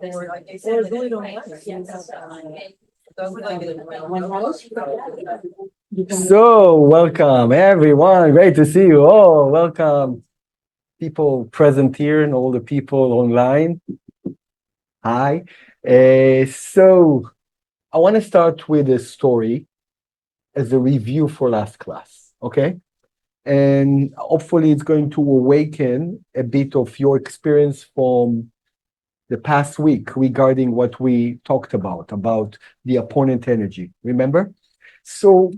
So, welcome everyone. Great to see you all. Welcome, people present here and all the people online. Hi. So, I want to start with a story as a review for last class, okay? And hopefully, it's going to awaken a bit of your experience from the past week regarding what we talked about the opponent energy. Remember? So,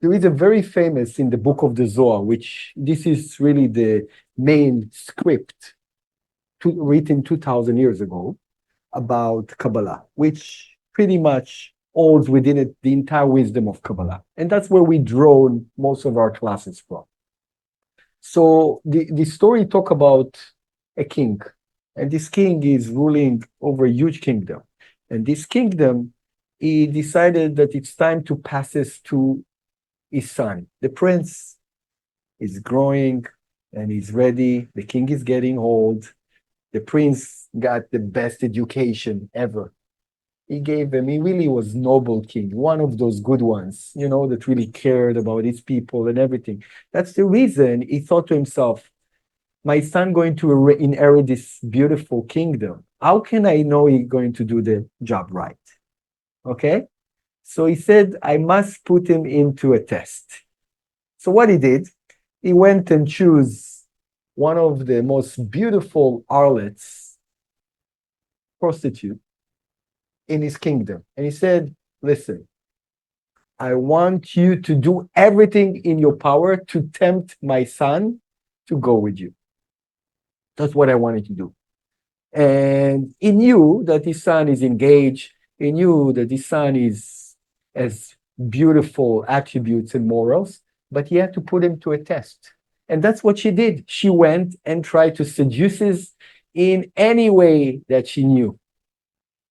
there is a very famous in the book of the Zohar, which this is really the main script written 2,000 years ago about Kabbalah, which pretty much holds within it the entire wisdom of Kabbalah. And that's where we draw most of our classes from. So the story talk about a king, and this king is ruling over a huge kingdom. And this kingdom, he decided that it's time to pass this to his son. The prince is growing and he's ready. The king is getting old. The prince got the best education ever. He really was noble king, one of those good ones, that really cared about his people and everything. That's the reason he thought to himself, my son going to inherit this beautiful kingdom. How can I know he's going to do the job right? Okay? So he said, I must put him into a test. So what he did, he went and chose one of the most beautiful harlots, prostitute, in his kingdom. And he said, listen, I want you to do everything in your power to tempt my son to go with you. That's what I wanted to do. And he knew that his son is engaged. He knew that his son has beautiful attributes and morals, but he had to put him to a test. And that's what she did. She went and tried to seduce him in any way that she knew.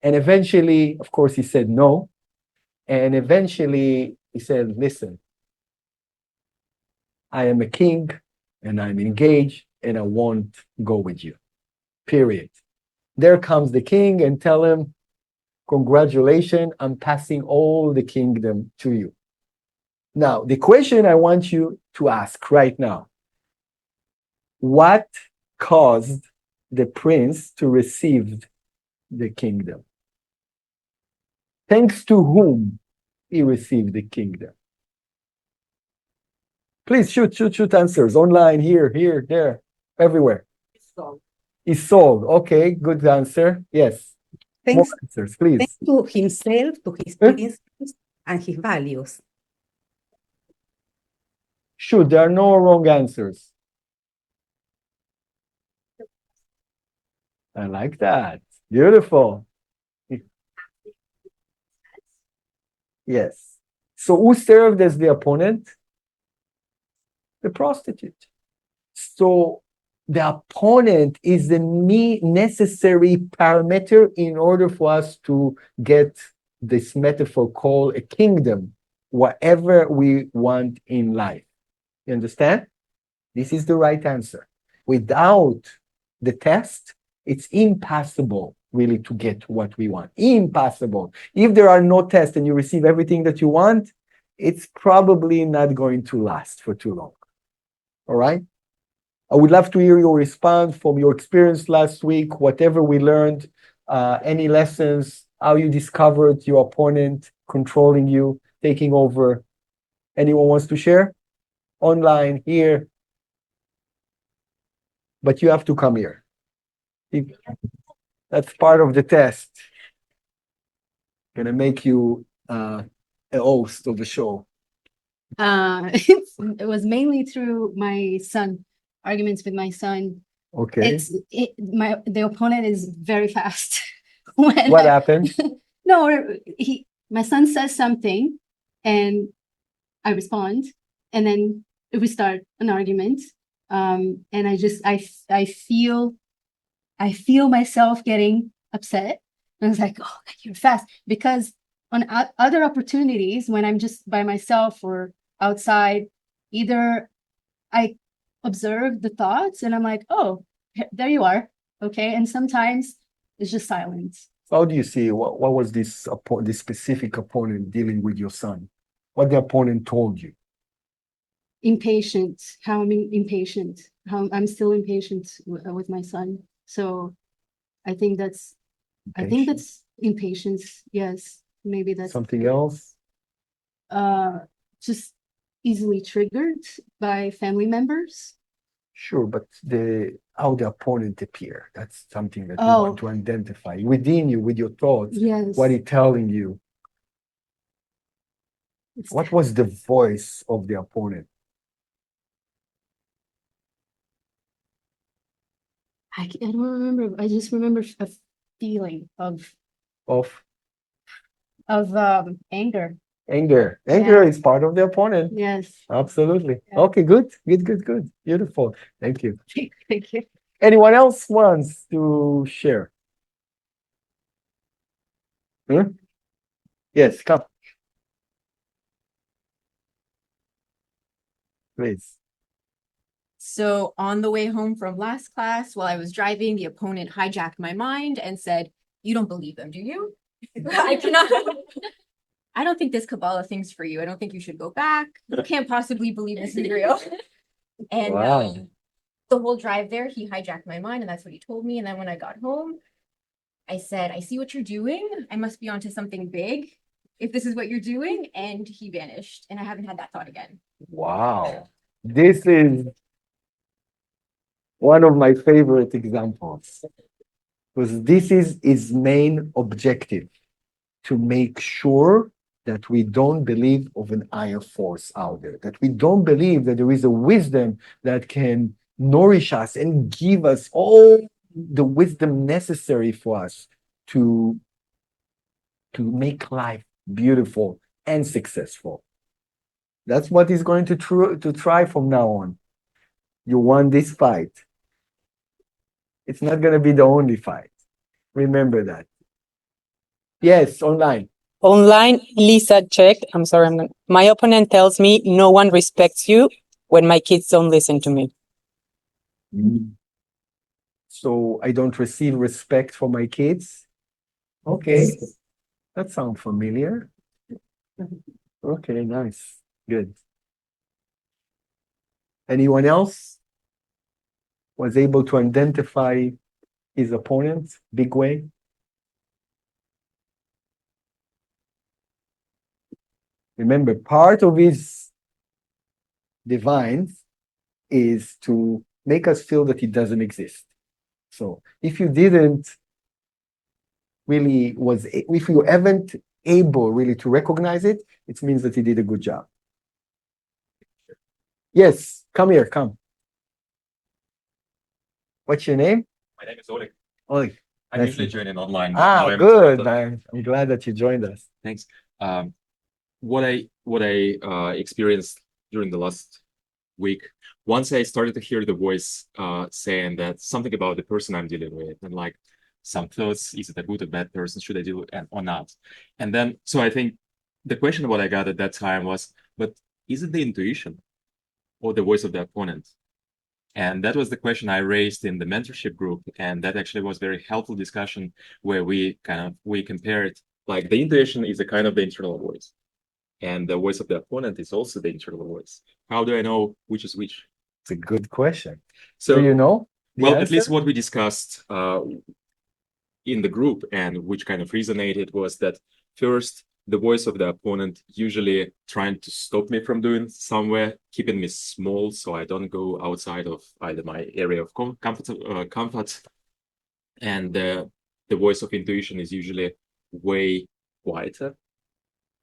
And eventually, of course, he said no. And eventually he said, listen, I am a king and I'm engaged and I won't go with you. Period. There comes the king and tell him, congratulations, I'm passing all the kingdom to you. Now, the question I want you to ask right now, what caused the prince to receive the kingdom? Thanks to whom he received the kingdom? Please shoot answers online, here, there, everywhere. His soul. Okay, good answer. Yes. Thanks, more answers, please. thanks to himself, to his principles, and his values. Shoot, there are no wrong answers. I like that. Beautiful. Yes. So who served as the opponent? The prostitute. So the opponent is the necessary parameter in order for us to get this metaphor called a kingdom, whatever we want in life. You understand? This is the right answer. Without the test, it's impossible really to get what we want. Impossible. If there are no tests and you receive everything that you want, it's probably not going to last for too long. All right? I would love to hear your response from your experience last week, whatever we learned, any lessons, how you discovered your opponent controlling you, taking over. Anyone wants to share? Online, here. But you have to come here. That's part of the test. Gonna make you a host of the show. It was mainly through my son, arguments with my son. Okay. The opponent is very fast. What happened? No, my son says something, and I respond, and then we start an argument. And I feel myself getting upset. And I was like, oh, you're fast. Because on other opportunities, when I'm just by myself or outside, either I observe the thoughts and I'm like, oh, there you are. Okay. And sometimes it's just silence. How do you see what was this specific opponent dealing with your son? What the opponent told you? Impatient, how I'm impatient, how I'm still impatient with my son. So I think that's impatience. Yes, maybe that's Something else. Just easily triggered by family members. Sure, but how the opponent appear, that's something that we want to identify within you, with your thoughts. Yes. What he telling you? What was the voice of the opponent? I don't remember. I just remember a feeling of anger. Anger. Yeah. Anger is part of the opponent. Yes. Absolutely. Yeah. Okay, good. Beautiful. Thank you. Thank you. Anyone else wants to share? Yes, come. Please. So on the way home from last class, while I was driving, the opponent hijacked my mind and said, "You don't believe them, do you?" I cannot. I don't think this Kabbalah thing's for you. I don't think you should go back. You can't possibly believe this is real. And Wow. the whole drive there, he hijacked my mind, and that's what he told me. And then when I got home, I said, "I see what you're doing. I must be onto something big if this is what you're doing." And he vanished, and I haven't had that thought again. Wow. This is one of my favorite examples, because this is his main objective, to make sure that we don't believe of an higher force out there, that we don't believe that there is a wisdom that can nourish us and give us all the wisdom necessary for us to make life beautiful and successful. That's what he's going to try from now on. You won this fight. It's not going to be the only fight. Remember that. Yes, online. Online, Lisa checked. I'm sorry. My opponent tells me no one respects you when my kids don't listen to me. So I don't receive respect for my kids. Okay, that sounds familiar. Okay, nice. Good. Anyone else was able to identify his opponent big way? Remember, part of his divines is to make us feel that it doesn't exist. So if you didn't really if you haven't able really to recognize it, it means that he did a good job. Yes, come here, come. What's your name? My name is Oleg. Oleg. I usually join in online. Good. I'm glad that you joined us. Thanks. What I experienced during the last week, once I started to hear the voice saying that something about the person I'm dealing with, and like some thoughts, is it a good or bad person, should I deal with or not? And then, so I think the question what I got at that time was, but is it the intuition or the voice of the opponent? And that was the question I raised in the mentorship group. And that actually was very helpful discussion where we compared, like the intuition is a kind of the internal voice. And the voice of the opponent is also the internal voice. How do I know which is which? It's a good question. So, do you know? Well, at least what we discussed in the group and which kind of resonated was that first, the voice of the opponent usually trying to stop me from doing somewhere, keeping me small so I don't go outside of either my area of comfort. And the voice of intuition is usually way quieter,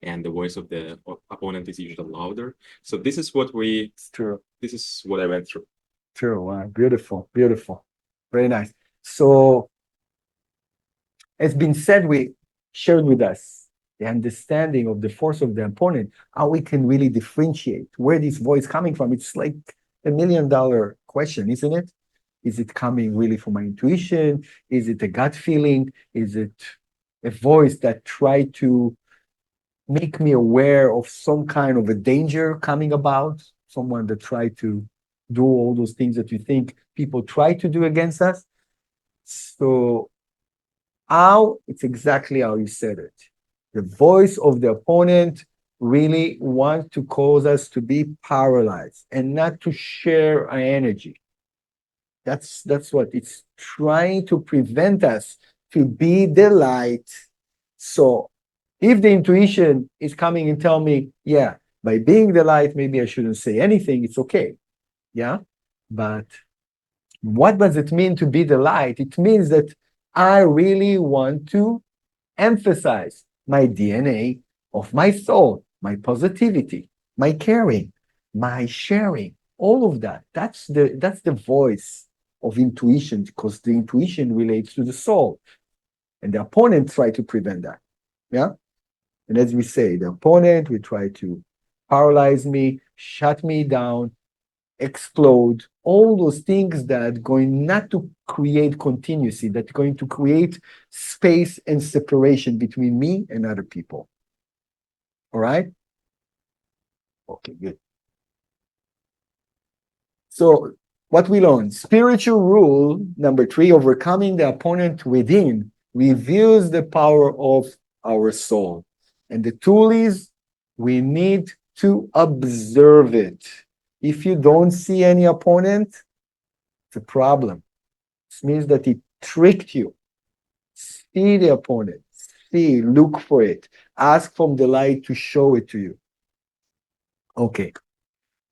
and the voice of the opponent is usually louder. So this is what it's true. This is what I went through. True. Wow. Beautiful. Beautiful. Very nice. So it's been said, we shared with us the understanding of the force of the opponent, how we can really differentiate where this voice coming from. It's like $1 million question, isn't it? Is it coming really from my intuition? Is it a gut feeling? Is it a voice that tried to make me aware of some kind of a danger coming about? Someone that tried to do all those things that you think people try to do against us? So How? It's exactly how you said it. The voice of the opponent really wants to cause us to be paralyzed and not to share our energy. That's what it's trying to prevent us to be the light. So if the intuition is coming and tell me, yeah, by being the light, maybe I shouldn't say anything, it's okay. Yeah. But what does it mean to be the light? It means that I really want to emphasize my DNA of my soul, my positivity, my caring, my sharing, all of that. That's the voice of intuition, because the intuition relates to the soul. And the opponent try to prevent that. Yeah. And as we say, the opponent will try to paralyze me, shut me down, explode, all those things that are going not to create continuity, that are going to create space and separation between me and other people. All right? Okay, good. So what we learned, spiritual rule number 3, overcoming the opponent within, reveals the power of our soul. And the tool is we need to observe it. If you don't see any opponent, it's a problem. This means that it tricked you. See the opponent. See, look for it. Ask from the light to show it to you. Okay.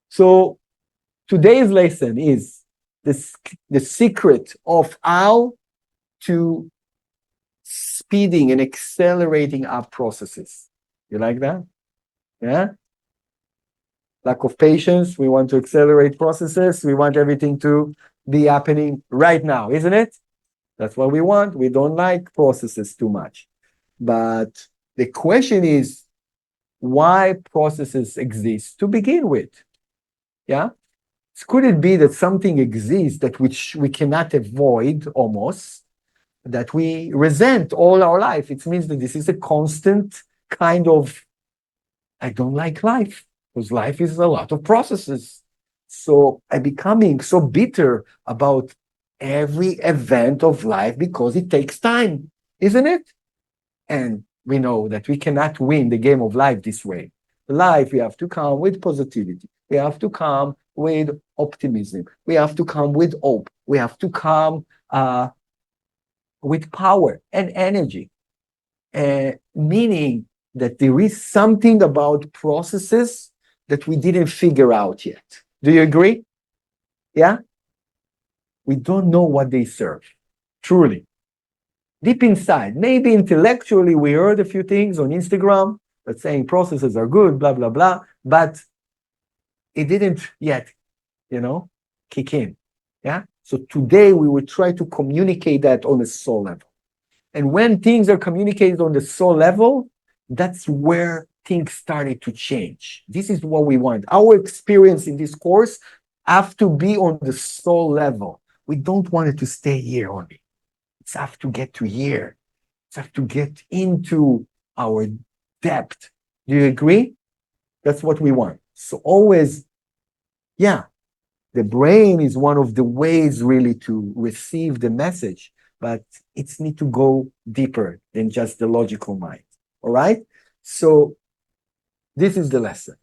So today's lesson is the secret of how to speeding and accelerating up processes. You like that? Yeah? Lack of patience. We want to accelerate processes. We want everything to be happening right now, isn't it? That's what we want. We don't like processes too much. But the question is, why processes exist to begin with? Yeah? Could it be that something exists that which we cannot avoid almost, that we resent all our life? It means that this is a constant kind of, I don't like life, because life is a lot of processes. So I'm becoming so bitter about every event of life because it takes time, isn't it? And we know that we cannot win the game of life this way. Life, we have to come with positivity. We have to come with optimism. We have to come with hope. We have to come with power and energy. Meaning that there is something about processes that we didn't figure out yet. Do you agree? Yeah? We don't know what they serve, truly. Deep inside, maybe intellectually, we heard a few things on Instagram that saying processes are good, blah, blah, blah, but it didn't yet, kick in. Yeah. So today we will try to communicate that on a soul level. And when things are communicated on the soul level, that's where things started to change. This is what we want. Our experience in this course have to be on the soul level. We don't want it to stay here only. It's have to get to here. It's have to get into our depth. Do you agree? That's what we want. So always, yeah, the brain is one of the ways really to receive the message, but it's need to go deeper than just the logical mind. All right? So this is the lesson.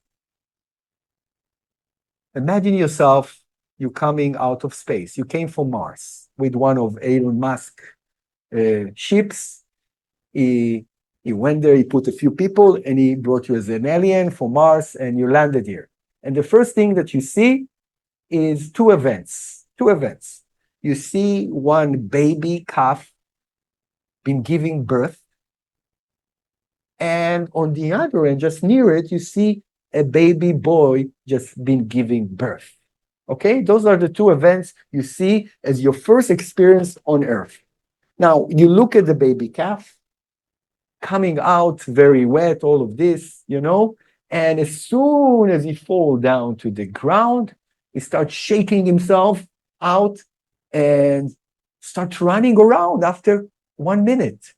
Imagine yourself, you coming out of space. You came from Mars with one of Elon Musk ships. He went there, he put a few people, and he brought you as an alien from Mars, and you landed here. And the first thing that you see is two events. You see one baby calf been giving birth, and on the other end, just near it, you see a baby boy just been giving birth. Okay, those are the two events you see as your first experience on Earth. Now, you look at the baby calf coming out very wet, all of this, and as soon as he falls down to the ground, he starts shaking himself out and starts running around after 1 minute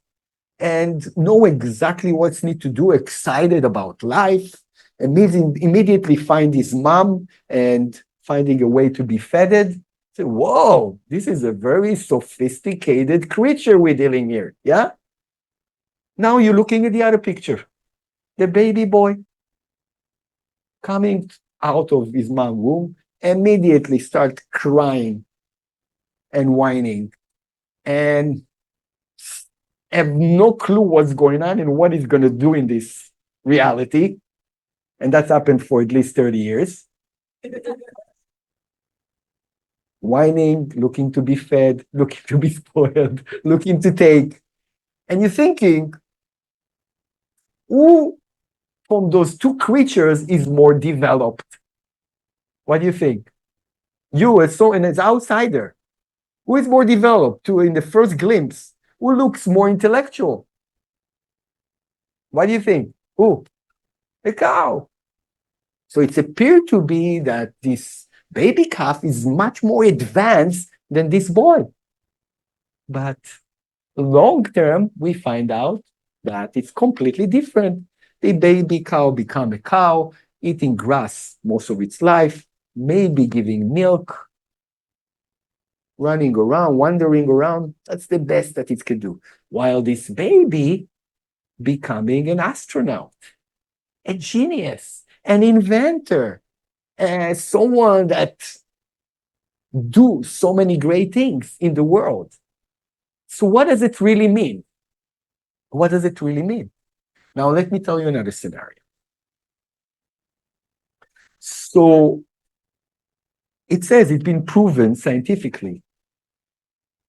and know exactly what's need to do, excited about life, immediately find his mom and finding a way to be fed. Say, whoa, this is a very sophisticated creature we're dealing here. Yeah? Now you're looking at the other picture. The baby boy coming out of his mom's womb, immediately start crying and whining and have no clue what's going on and what he's going to do in this reality. And that's happened for at least 30 years. Whining, looking to be fed, looking to be spoiled, looking to take. And you're thinking, who from those two creatures is more developed? What do you think? You as an outsider, who is more developed to in the first glimpse? Who looks more intellectual? What do you think? Who? The cow. So it's appeared to be that this baby calf is much more advanced than this boy. But long term, we find out that it's completely different. The baby cow become a cow, eating grass most of its life, maybe giving milk, running around, wandering around. That's the best that it can do. While this baby becoming an astronaut, a genius, an inventor, someone that do so many great things in the world. So what does it really mean? What does it really mean? Now, let me tell you another scenario. So it says it's been proven scientifically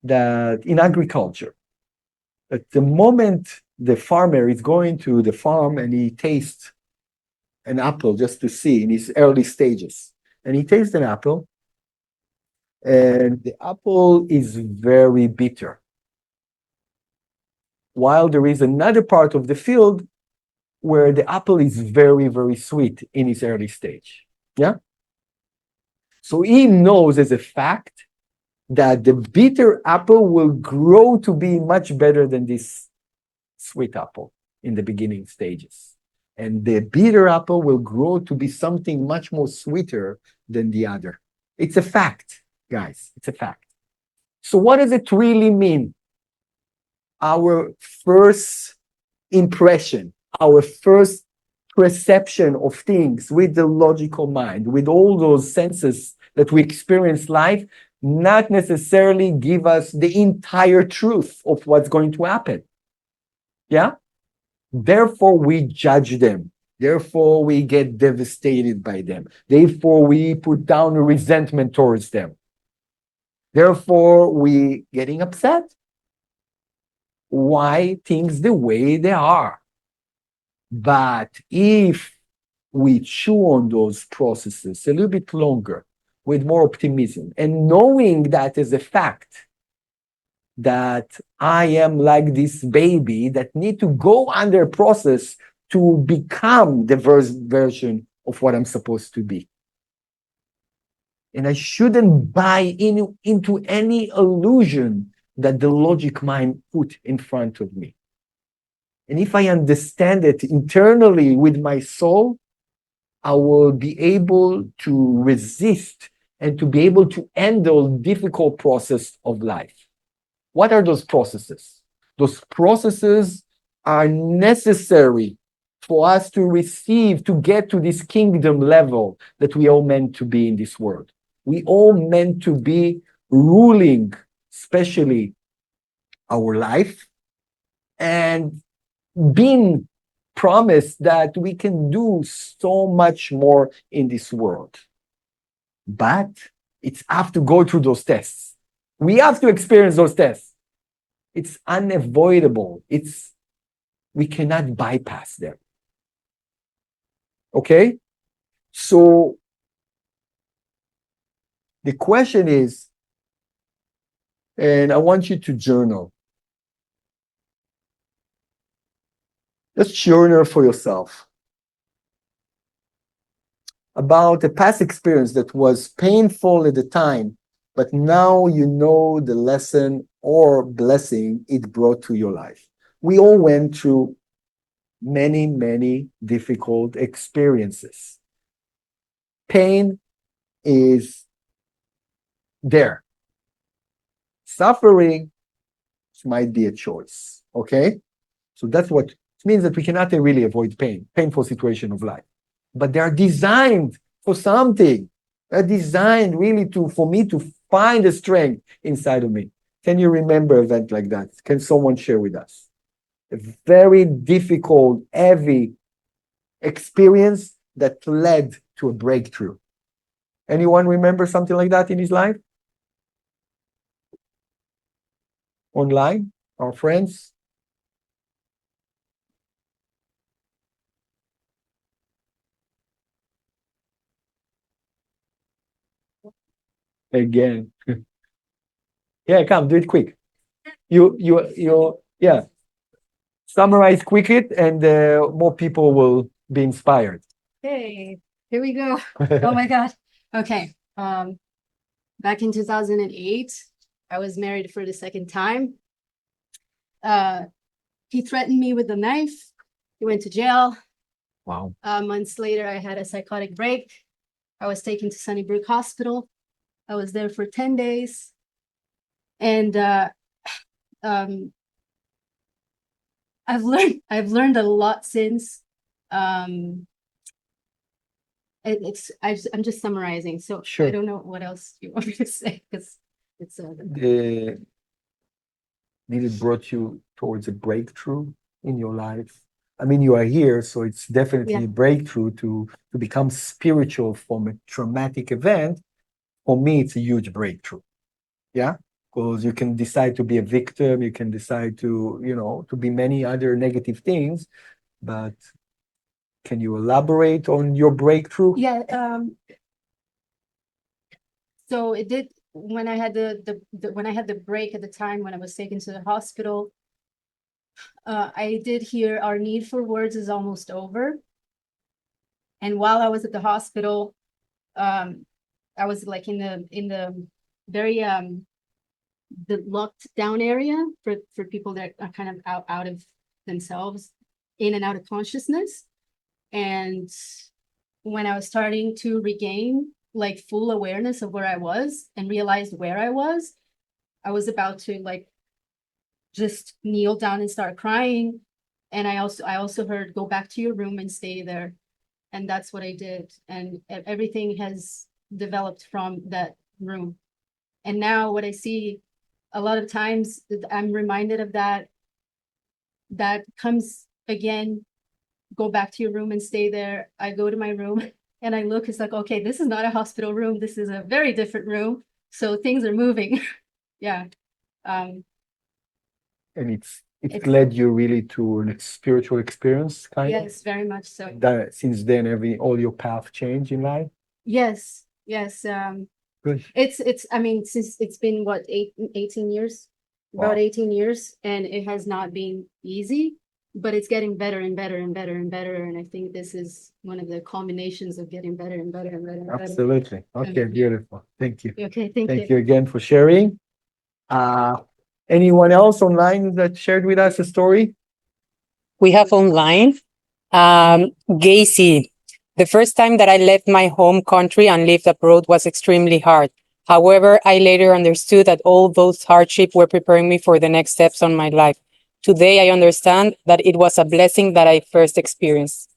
that in agriculture, at the moment the farmer is going to the farm and he tastes an apple just to see in his early stages, and he tastes an apple, and the apple is very bitter. While there is another part of the field where the apple is very, very sweet in its early stage. Yeah? So he knows as a fact that the bitter apple will grow to be much better than this sweet apple in the beginning stages. And the bitter apple will grow to be something much more sweeter than the other. It's a fact, guys. It's a fact. So what does it really mean? Our first impression, our first perception of things with the logical mind, with all those senses that we experience life, not necessarily give us the entire truth of what's going to happen. Yeah? Therefore, we judge them. Therefore, we get devastated by them. Therefore, we put down a resentment towards them. Therefore, we getting upset. Why things the way they are? But if we chew on those processes a little bit longer, with more optimism, and knowing that as a fact, that I am like this baby that need to go under a process to become the version of what I'm supposed to be. And I shouldn't buy into any illusion that the logic mind put in front of me. And if I understand it internally with my soul, I will be able to resist and to be able to handle difficult process of life. What are those processes? Those processes are necessary for us to receive, to get to this kingdom level that we all meant to be in this world. We all meant to be ruling, especially our life, and being promised that we can do so much more in this world. But it's have to go through those tests. We have to experience those tests. It's unavoidable. We cannot bypass them. Okay? So the question is, and I want you to journal. Just journal for yourself about a past experience that was painful at the time, but now you know the lesson or blessing it brought to your life. We all went through many, many difficult experiences. Pain is there. suffering, it might be a choice. Okay? So that's what it means, that we cannot really avoid painful situation of life. But they are designed for something. They're designed really for me to find a strength inside of me. Can you remember an event like that? Can someone share with us? A very difficult, heavy experience that led to a breakthrough. Anyone remember something like that in his life? Online? Our friends? Again. Yeah, come, do it quick. Yeah. Summarize quick it, and more people will be inspired. Hey, here we go. Oh my God. Okay. Back in 2008, I was married for the second time. He threatened me with a knife. He went to jail. Wow. Months later, I had a psychotic break. I was taken to Sunnybrook Hospital. I was there for 10 days. And I've learned a lot since. I'm just summarizing, so Sure. I don't know what else you want me to say, because it's Did it brought you towards a breakthrough in your life? I mean, you are here, so it's definitely Yeah. a breakthrough to become spiritual from a traumatic event. For me, it's a huge breakthrough. Yeah, because you can decide to be a victim, you can decide to be many other negative things, but can you elaborate on your breakthrough? Yeah. So it did when I had when I had the break at the time when I was taken to the hospital. I did hear our need for words is almost over. And while I was at the hospital, I was like in the very the locked down area for people that are kind of out of themselves, in and out of consciousness. And when I was starting to regain like full awareness of where I was and realized where I was about to like just kneel down and start crying. And I also heard, go back to your room and stay there. And that's what I did. And everything has developed from that room. And now what I see a lot of times, I'm reminded of that comes again, go back to your room and stay there. I go to my room and I look, it's like, okay, this is not a hospital room. This is a very different room. So things are moving. Yeah. And it's led you really to a spiritual experience, kind of? Yes, very much so. Since then, all your path changed in life? Yes. Good. I mean, since it's been what, 18 years, Wow. about 18 years, and it has not been easy, but it's getting better and better and better and better. And I think this is one of the combinations of getting better and better and better and better. Absolutely. Okay, beautiful. Thank you. Okay, thank Thank you. you again for sharing. Anyone else online that shared with us a story? We have online, Gacy. The first time that I left my home country and lived abroad was extremely hard. However, I later understood that all those hardships were preparing me for the next steps on my life. Today, I understand that it was a blessing that I first experienced.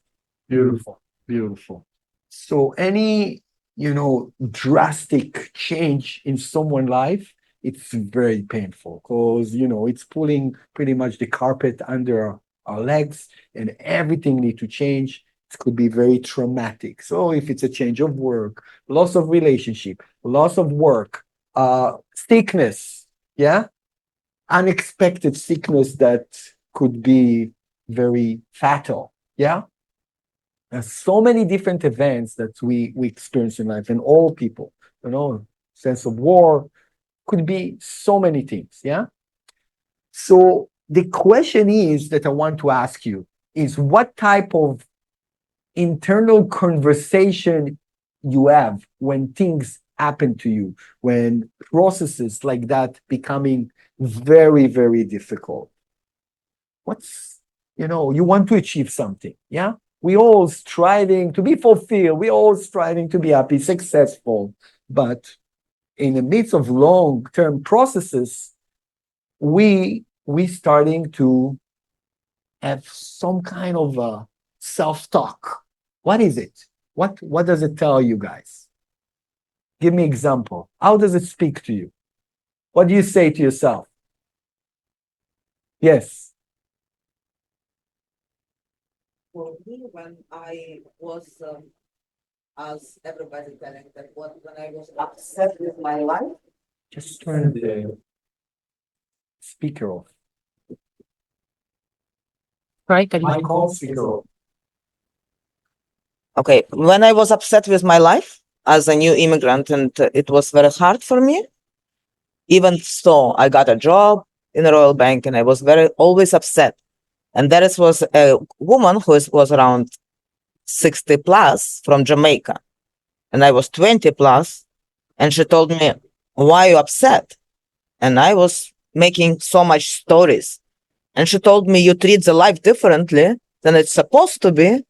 Beautiful, beautiful. So any, drastic change in someone's life, it's very painful because, it's pulling pretty much the carpet under our legs and everything need to change. It could be very traumatic. So if it's a change of work, loss of relationship, loss of work, sickness, yeah, unexpected sickness that could be very fatal, yeah. There's so many different events that we experience in life, and all people, sense of war, could be so many things, yeah. So the question is that I want to ask you is what type of internal conversation you have when things happen to you, when processes like that becoming very, very difficult. You want to achieve something, yeah? We all striving to be fulfilled. We all striving to be happy, successful. But in the midst of long-term processes, we starting to have some kind of self-talk. What is it? What does it tell you guys? Give me example. How does it speak to you? What do you say to yourself? Yes. For me, when I was, as everybody telling that when I was upset with my life, Just turn the speaker off. Right? Mic on, speaker off. okay, when I was upset with my life as a new immigrant, and it was very hard for me, even so, I got a job in a Royal Bank, and I was always upset. And there was a woman who was around 60 plus from Jamaica, and I was 20 plus, and she told me, "Why are you upset?" And I was making so much stories, and she told me, "You treat the life differently than it's supposed to be."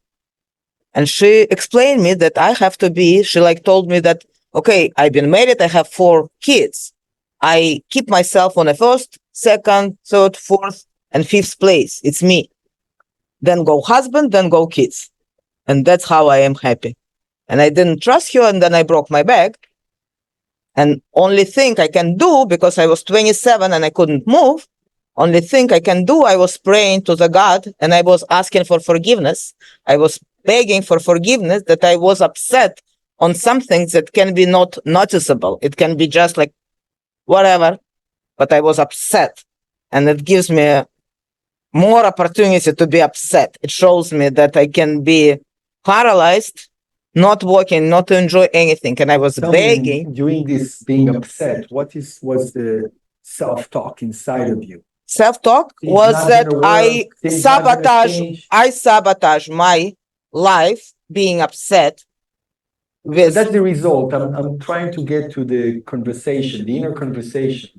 And she explained me that I have to be. She told me that, okay, I've been married, I have 4 kids. I keep myself on the first, second, third, fourth, and fifth place. It's me. Then go husband, then go kids. And that's how I am happy. And I didn't trust her, and then I broke my back. And only thing I can do, because I was 27 and I couldn't move, only thing I can do, I was praying to the God, and I was asking for forgiveness. I was begging for forgiveness that I was upset on something that can be not noticeable. It can be just whatever, but I was upset. And it gives me more opportunity to be upset. It shows me that I can be paralyzed, not working, not to enjoy anything. And I was Tell me, begging. during this being upset, what was the self-talk inside of you? Self-talk Things was not that gonna work, things not gonna change. I sabotage my life being upset But with that's the result. I'm trying to get to the conversation, the inner conversation.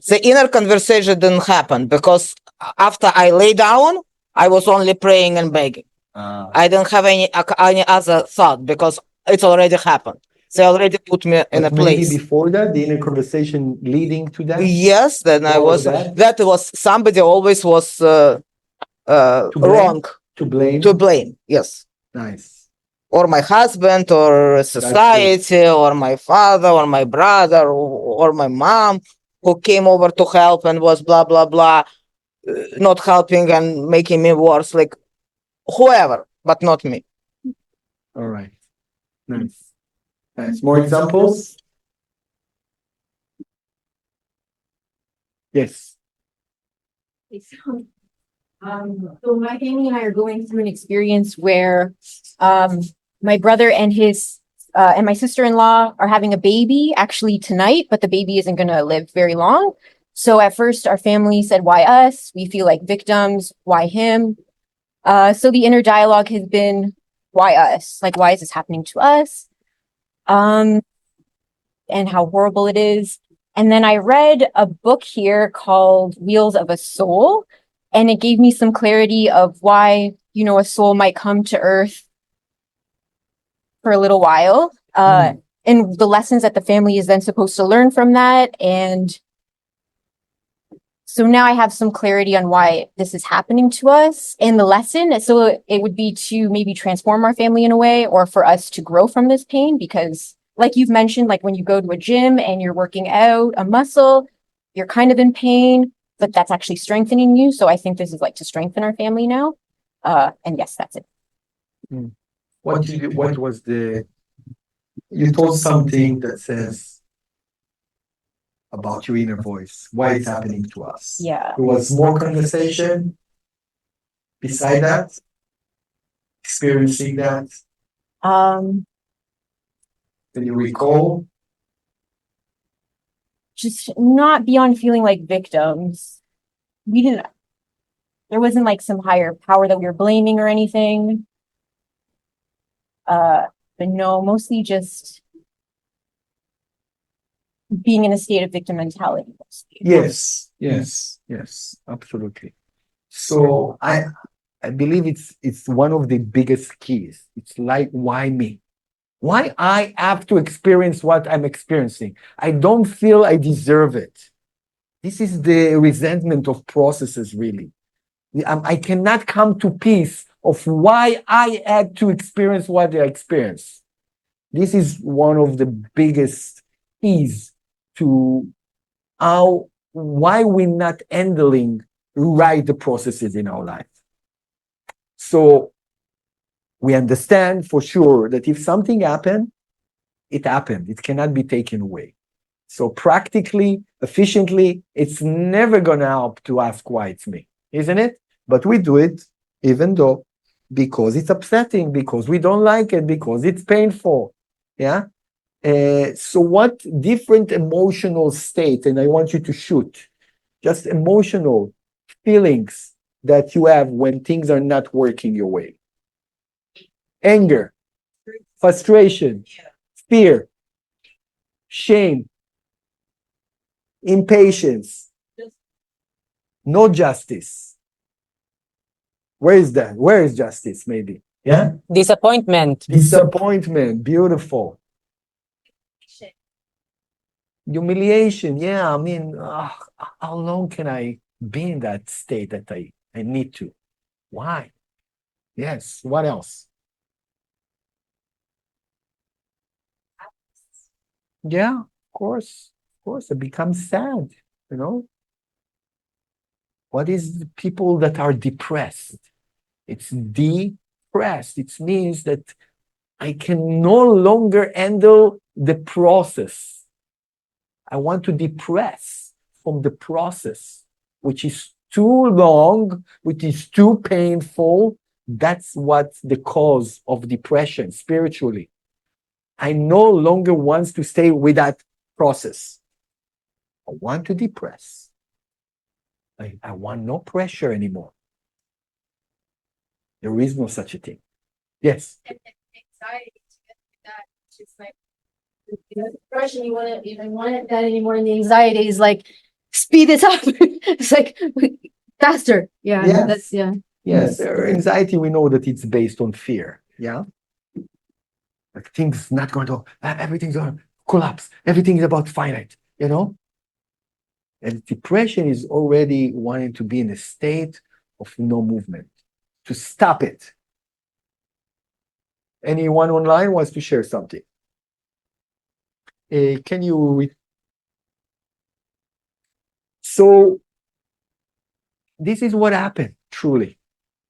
the inner conversation didn't happen because after I lay down, I was only praying and begging. I didn't have any other thought because it's already happened. They already put me in a But maybe place. before that, the inner conversation leading to that. Yes, then I What was. was that? That was somebody always was blame? wrong. To blame. To blame, yes. Nice. Or my husband, or society, or my father, or my brother, or my mom, who came over to help and was blah blah blah, not helping and making me worse. Whoever, but not me. All right. Nice. Nice. More examples? Yes. So my family and I are going through an experience where my brother and his and my sister-in-law are having a baby actually tonight, but the baby isn't going to live very long. So at first our family said, why us? We feel like victims. Why him? So the inner dialogue has been, why us? Why is this happening to us? And how horrible it is. And then I read a book here called Wheels of a Soul, and it gave me some clarity of why, a soul might come to earth for a little while. And the lessons that the family is then supposed to learn from that. And so now I have some clarity on why this is happening to us and the lesson. So it would be to maybe transform our family in a way, or for us to grow from this pain, because like you've mentioned, when you go to a gym and you're working out a muscle, you're kind of in pain, but that's actually strengthening you. So I think this is to strengthen our family now. And yes, that's it. What was you told something that says about your inner voice, why it's happening to us. Yeah. There was more conversation beside that, experiencing that. Can you recall? Just not beyond feeling like victims. There wasn't some higher power that we were blaming or anything. But no, mostly just being in a state of victim mentality. Yes, absolutely. So I believe it's one of the biggest keys. It's why me? Why I have to experience what I'm experiencing? I don't feel I deserve it. This is the resentment of processes, really. I cannot come to peace of why I had to experience what I experienced. This is one of the biggest keys to why we're not handling right the processes in our life. So we understand for sure that if something happened, it happened. It cannot be taken away. So practically, efficiently, it's never going to help to ask why it's me, isn't it? But we do it even though, because it's upsetting, because we don't like it, because it's painful. Yeah. So what different emotional state, and I want you to shoot, just emotional feelings that you have when things are not working your way. Anger, frustration, fear, shame, impatience, no justice. Where is that? Where is justice? Maybe. Yeah. Disappointment. Disappointment. Beautiful. Humiliation. Yeah. I mean, how long can I be in that state that I need to? Why? Yes. What else? Yeah. Of course. Of course. It becomes sad. You know. What is the people that are depressed? It's depressed. It means that I can no longer handle the process. I want to depress from the process, which is too long, which is too painful. That's what the cause of depression spiritually. I no longer want to stay with that process. I want to depress. I want no pressure anymore. There is no such a thing. Yes. Anxiety to get that. It's like the depression, you don't want it that anymore, and the anxiety is like speed it up. It's like faster. Yeah, Yes. that's Yes, anxiety, we know that it's based on fear. Yeah. Like things not going to, everything's going to collapse. Everything is about finite, you know? And depression is already wanting to be in a state of no movement, to stop it. Anyone online wants to share something? Can you? So this is what happened truly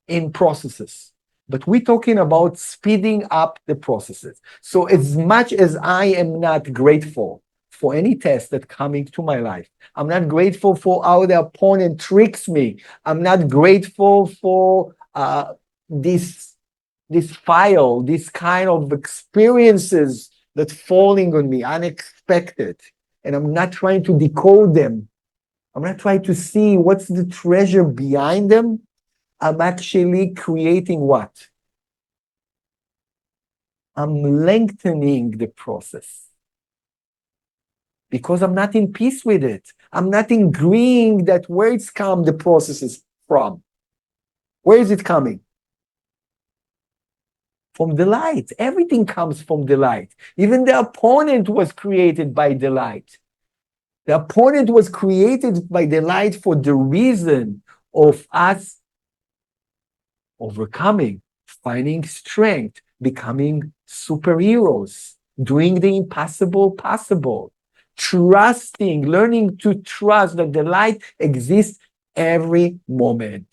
in processes. But we're talking about speeding up the processes. So as much as I am not grateful for any test that coming to my life, I'm not grateful for how the opponent tricks me. I'm not grateful for this file, this kind of experiences that falling on me, unexpected. And I'm not trying to decode them. I'm not trying to see what's the treasure behind them. I'm actually creating what? I'm lengthening the process because I'm not in peace with it. I'm not agreeing that where it's come, the process is from. Where is it coming? From the light. Everything comes from the light. Even the opponent was created by the light. The opponent was created by the light for the reason of us overcoming, finding strength, becoming superheroes, doing the impossible possible, trusting, learning to trust that the light exists every moment.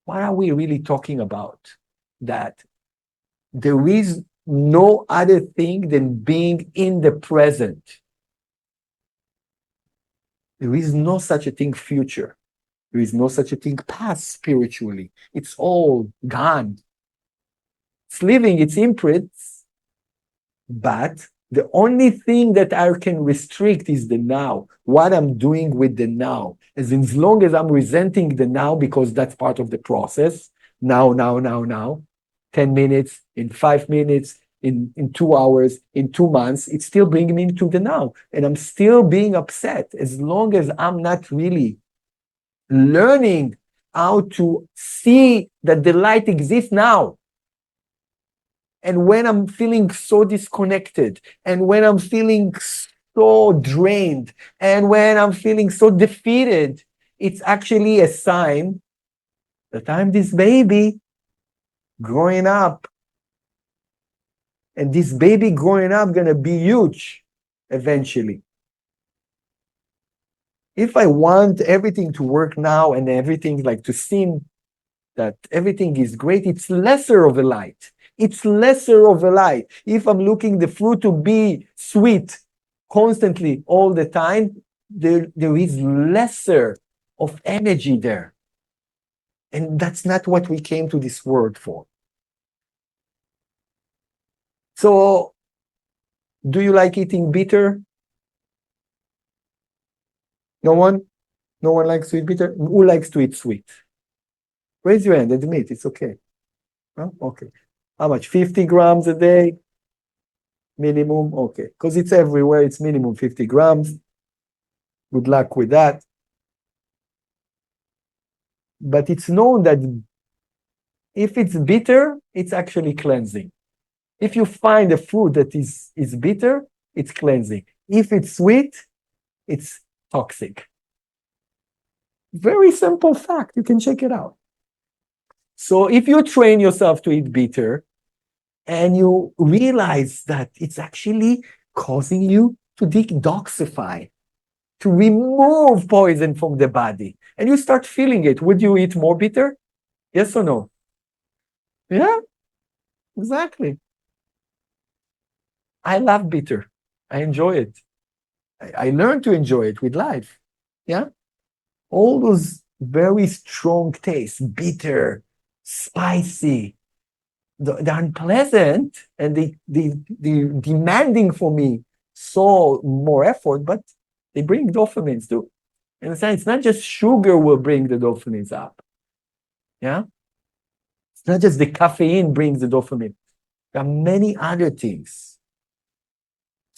What are we really talking about? That there is no other thing than being in the present. There is no such a thing future. There is no such a thing past spiritually. It's all gone. It's leaving its imprints, but the only thing that I can restrict is the now, what I'm doing with the now. As long as I'm resenting the now, because that's part of the process, now, 10 minutes, in 5 minutes, in 2 hours, in 2 months, it's still bringing me to the now. And I'm still being upset as long as I'm not really learning how to see that the light exists now and when I'm feeling so disconnected, and when I'm feeling so drained, and when I'm feeling so defeated, it's actually a sign that I'm this baby growing up. And this baby growing up gonna be huge eventually. If I want everything to work now and everything like to seem that everything is great, it's lesser of a light. It's lesser of a light. If I'm looking the fruit to be sweet constantly all the time, there is lesser of energy there. And that's not what we came to this world for. So, do you like eating bitter? No one? No one likes to eat bitter? Who likes to eat sweet? Raise your hand, admit, it's okay. No? Okay. How much? 50 grams a day? Minimum? Okay. Because it's everywhere, it's minimum 50 grams. Good luck with that. But it's known that if it's bitter, it's actually cleansing. If you find a food that is bitter, it's cleansing. If it's sweet, it's toxic. Very simple fact. You can check it out. So if you train yourself to eat bitter and you realize that it's actually causing you to detoxify, to remove poison from the body, and you start feeling it, would you eat more bitter? Yes or no? Yeah, exactly. I love bitter. I enjoy it. I learned to enjoy it with life. Yeah. All those very strong tastes, bitter, spicy, they're unpleasant and they demanding for me so more effort, but they bring dopamines too. And it's not just sugar will bring the dopamines up. Yeah. It's not just the caffeine brings the dopamine. There are many other things.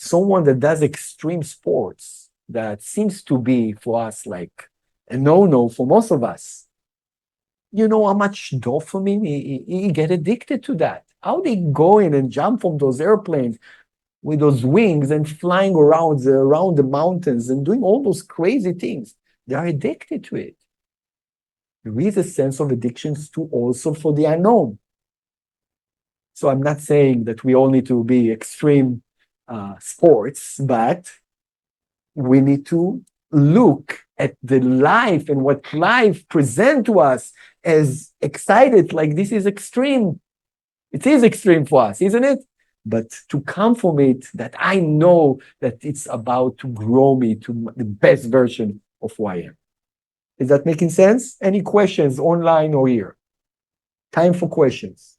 Someone that does extreme sports that seems to be for us like a no-no for most of us. You know how much dopamine he get addicted to that. How they go in and jump from those airplanes with those wings and flying around the mountains and doing all those crazy things. They are addicted to it. There is a sense of addictions too also for the unknown. So I'm not saying that we all need to be extreme sports, but we need to look at the life and what life presents to us as excited, like this is extreme. It is extreme for us, isn't it? But to come from it, that I know that it's about to grow me to the best version of who I am. Is that making sense? Any questions online or here? Time for questions.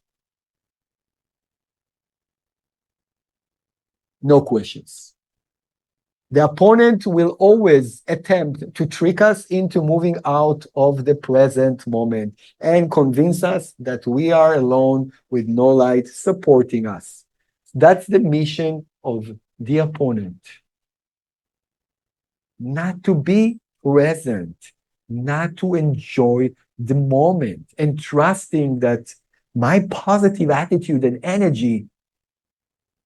No questions. The opponent will always attempt to trick us into moving out of the present moment and convince us that we are alone with no light supporting us. That's the mission of the opponent. Not to be present, not to enjoy the moment, and trusting that my positive attitude and energy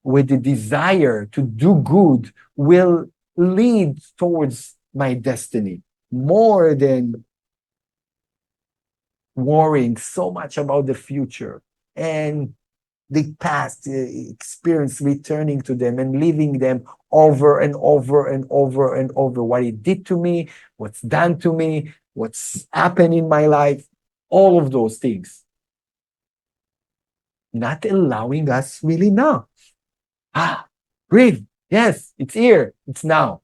with the desire to do good will lead towards my destiny more than worrying so much about the future and the past experience returning to them and leaving them over and over and over and over what it did to me, what's done to me, what's happened in my life, all of those things. Not allowing us really now. Breathe. Yes, it's here. It's now.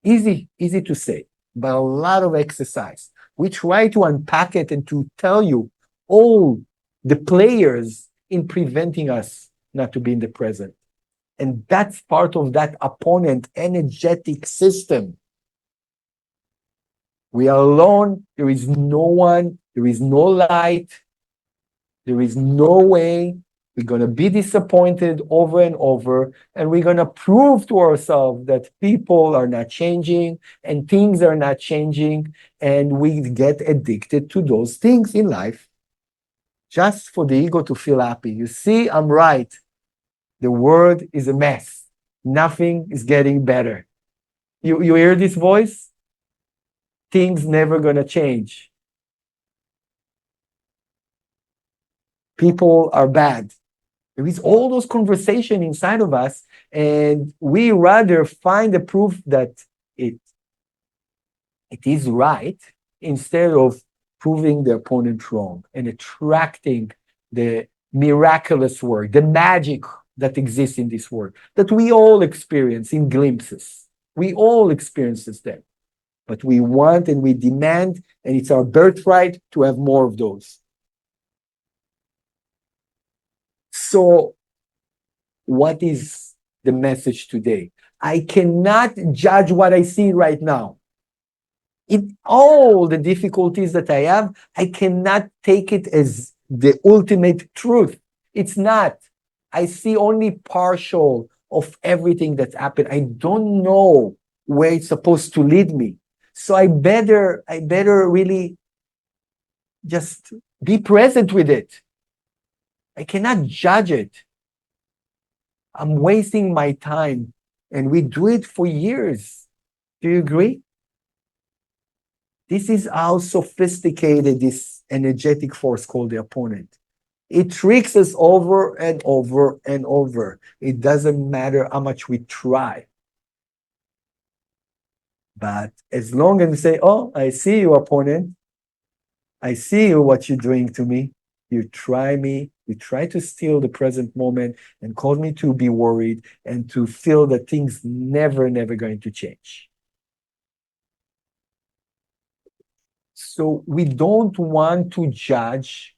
Easy to say, but a lot of exercise. We try to unpack it and to tell you all the players in preventing us not to be in the present. And that's part of that opponent energetic system. We are alone. There is no one. There is no light. There is no way. We're going to be disappointed over and over, and we're going to prove to ourselves that people are not changing and things are not changing, and we get addicted to those things in life. just for the ego to feel happy. You see, I'm right. The world is a mess. Nothing is getting better. You hear this voice? Things never gonna change. People are bad. There is all those conversation inside of us, and we rather find the proof that it is right instead of proving the opponent wrong and attracting the miraculous work, the magic that exists in this world, that we all experience in glimpses. We all experience them. But we want and we demand, and it's our birthright to have more of those. So, what is the message today? I cannot judge what I see right now. In all the difficulties that I have, I cannot take it as the ultimate truth. It's not. I see only partial of everything that's happened. I don't know where it's supposed to lead me. So I better really just be present with it. I cannot judge it. I'm wasting my time, and we do it for years. Do you agree? This is how sophisticated this energetic force called the opponent. It tricks us over and over and over. It doesn't matter how much we try. But as long as we say, oh, I see you, opponent. I see you, what you're doing to me. You try me. You try to steal the present moment and cause me to be worried and to feel that things never going to change. So we don't want to judge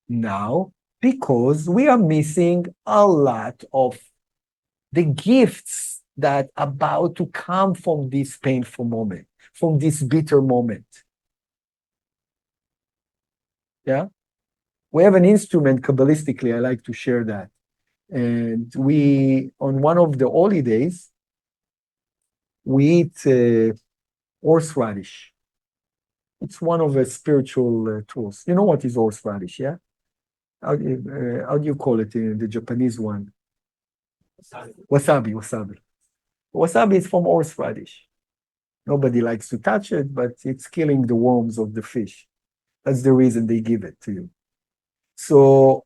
now because we are missing a lot of the gifts that are about to come from this painful moment, from this bitter moment. Yeah? We have an instrument, kabbalistically, I like to share that. And we, on one of the holidays, we eat horseradish. It's one of the spiritual tools. You know what is horseradish, yeah? How do you call it in the Japanese one? Wasabi. Wasabi is from horseradish. Nobody likes to touch it, but it's killing the worms of the fish. That's the reason they give it to you. So,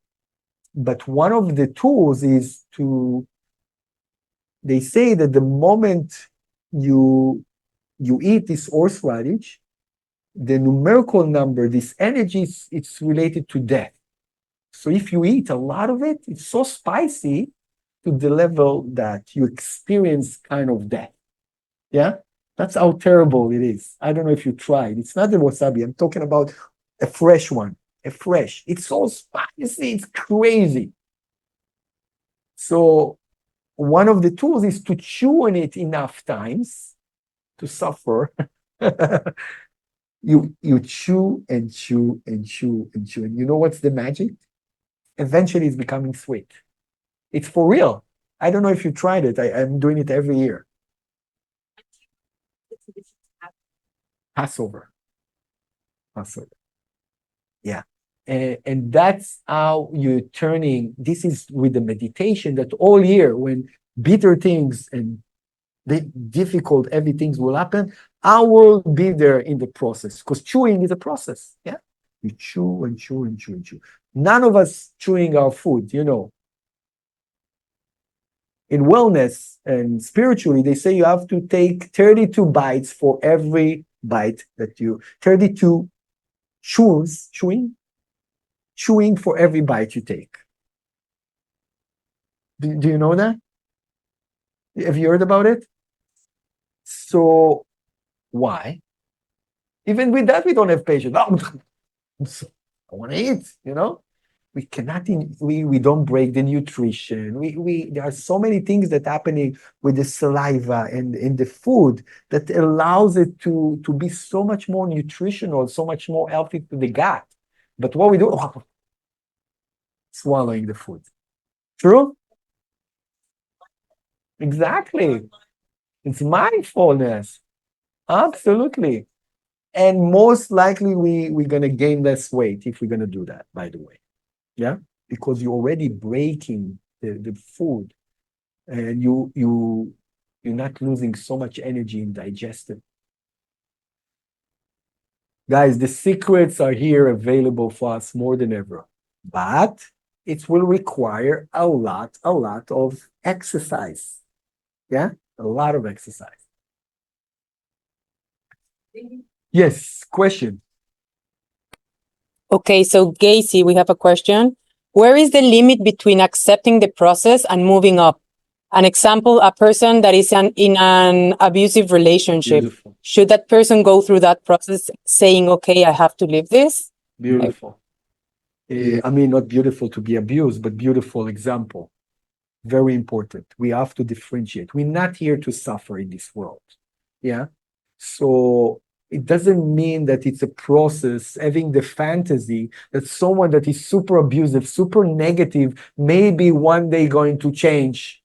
but one of the tools is they say that the moment you eat this horseradish, the numerical number, this energy, it's related to death. So if you eat a lot of it, it's so spicy to the level that you experience kind of death. Yeah? That's how terrible it is. I don't know if you tried. It's not the wasabi. I'm talking about a fresh one. It's so spicy. It's crazy. So one of the tools is to chew on it enough times to suffer. You chew and chew and chew and chew. And you know what's the magic? Eventually it's becoming sweet. It's for real. I don't know if you tried it. I'm doing it every year. Passover. Yeah. And that's how you're turning. This is with the meditation that all year when bitter things and difficult, heavy things will happen, I will be there in the process because chewing is a process. Yeah. You chew and chew and chew and chew. None of us chewing our food, you know. In wellness and spiritually, they say you have to take 32 bites for every bite that you, 32 chewing for every bite you take. Do you know that? Have you heard about it? So why? Even with that, we don't have patience. I want to eat, you know? We cannot, we don't break the nutrition. There are so many things that happening with the saliva and in the food that allows it to be so much more nutritional, so much more healthy to the gut. But what we do, swallowing the food. True? Exactly. It's mindfulness. Absolutely. And most likely we're going to gain less weight if we're going to do that, by the way. Yeah, because you're already breaking the food, and you're not losing so much energy in digestion. Guys, the secrets are here available for us more than ever, but it will require a lot of exercise. Yeah, a lot of exercise. Yes, question. Okay, so Gacy, we have a question. Where is the limit between accepting the process and moving up? An example, a person that is in an abusive relationship. Beautiful. Should that person go through that process saying, okay, I have to leave this? Beautiful. I mean, not beautiful to be abused, but beautiful example. Very important. We have to differentiate. We're not here to suffer in this world. Yeah. So it doesn't mean that it's a process, having the fantasy that someone that is super abusive, super negative, maybe one day going to change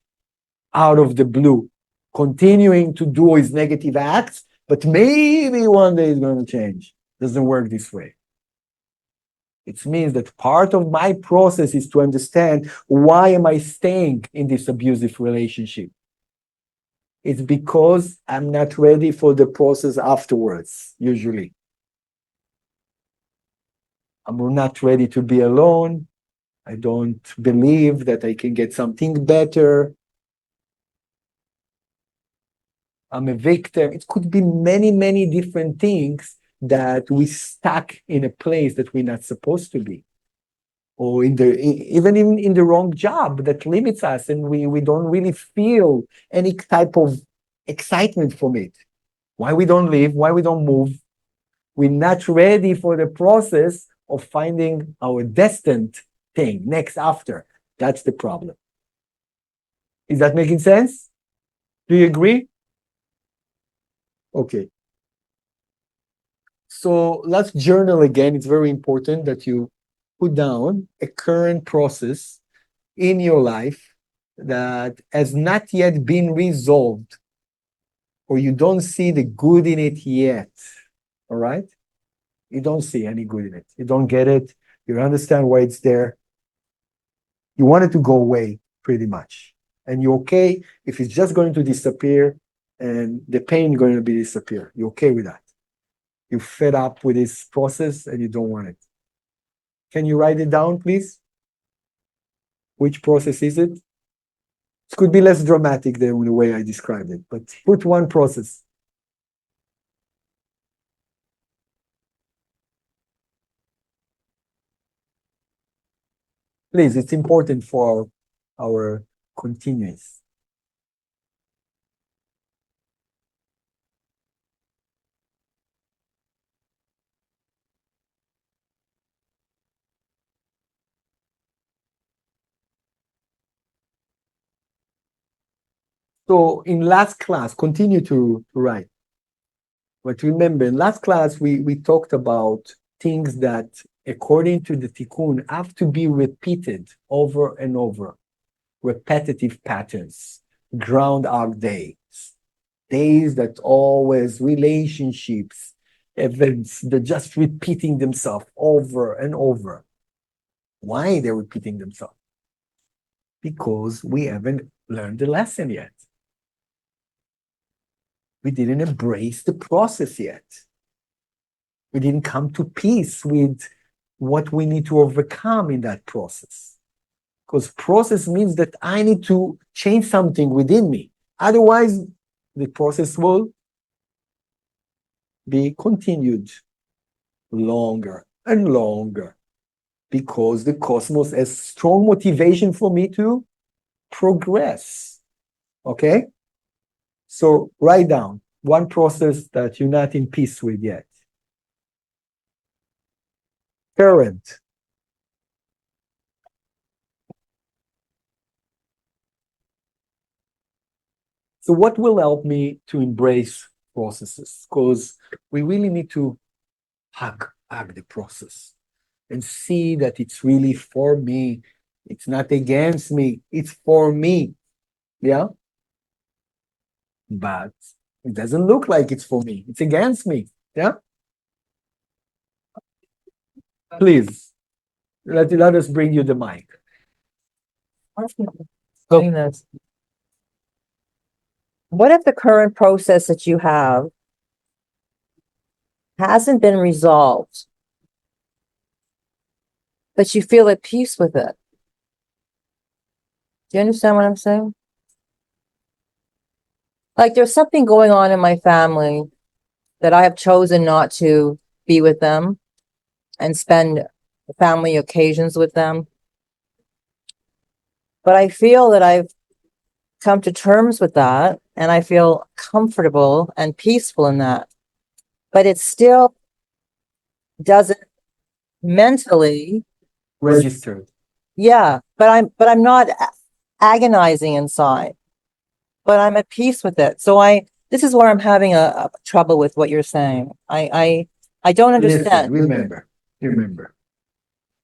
out of the blue, continuing to do his negative acts, but maybe one day he's going to change. Doesn't work this way. It means that part of my process is to understand, why am I staying in this abusive relationship? It's because I'm not ready for the process afterwards, usually. I'm not ready to be alone. I don't believe that I can get something better. I'm a victim. It could be many different things that we stuck in a place that we're not supposed to be, or even in the wrong job that limits us, and we don't really feel any type of excitement from it. Why we don't live? Why we don't move? We're not ready for the process of finding our destined thing next after. That's the problem. Is that making sense? Do you agree? Okay. So let's journal again. It's very important that you put down a current process in your life that has not yet been resolved, or you don't see the good in it yet. All right? You don't see any good in it. You don't get it. You don't understand why it's there. You want it to go away, pretty much. And you're okay if it's just going to disappear and the pain going to be disappear. You're okay with that. You're fed up with this process and you don't want it. Can you write it down, please? Which process is it? It could be less dramatic than the way I described it, but put one process. Please, it's important for our continuance. So in last class, continue to write. But remember, in last class, we talked about things that, according to the Tikkun, have to be repeated over and over. Repetitive patterns, Groundhog Days, days that always, relationships, events, they're just repeating themselves over and over. Why they're repeating themselves? Because we haven't learned the lesson yet. We didn't embrace the process yet. We didn't come to peace with what we need to overcome in that process. Because process means that I need to change something within me. Otherwise, the process will be continued longer and longer, because the cosmos has strong motivation for me to progress. Okay? So write down one process that you're not in peace with yet. Current. So what will help me to embrace processes? Because we really need to hug the process and see that it's really for me. It's not against me. It's for me. Yeah? But it doesn't look like it's for me. It's against me. Yeah? Please. Let us bring you the mic. Saying this. What if the current process that you have hasn't been resolved, but you feel at peace with it? Do you understand what I'm saying? Like there's something going on in my family that I have chosen not to be with them and spend family occasions with them. But I feel that I've come to terms with that and I feel comfortable and peaceful in that. But it still doesn't mentally, Registered. yeah, but I'm not agonizing inside, but I'm at peace with it. So this is where I'm having a trouble with what you're saying. I don't Listen, understand. remember.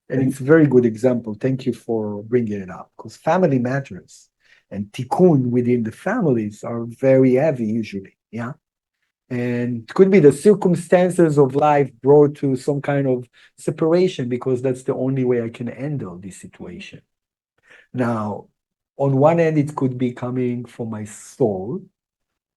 And it's a very good example. Thank you for bringing it up because family matters and tikkun within the families are very heavy usually. Yeah. And it could be the circumstances of life brought to some kind of separation because that's the only way I can handle this situation. Now, on one end, it could be coming from my soul,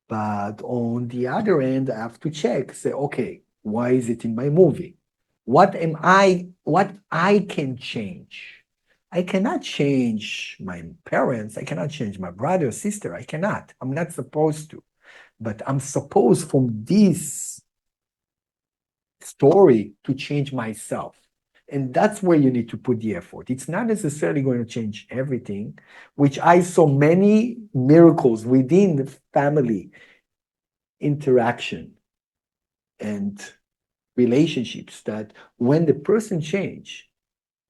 but on the other end, I have to check, say, okay, why is it in my movie? What I can change? I cannot change my parents. I cannot change my brother or sister. I cannot. I'm not supposed to. But I'm supposed from this story to change myself. And that's where you need to put the effort. It's not necessarily going to change everything, which I saw many miracles within the family interaction and relationships that when the person change,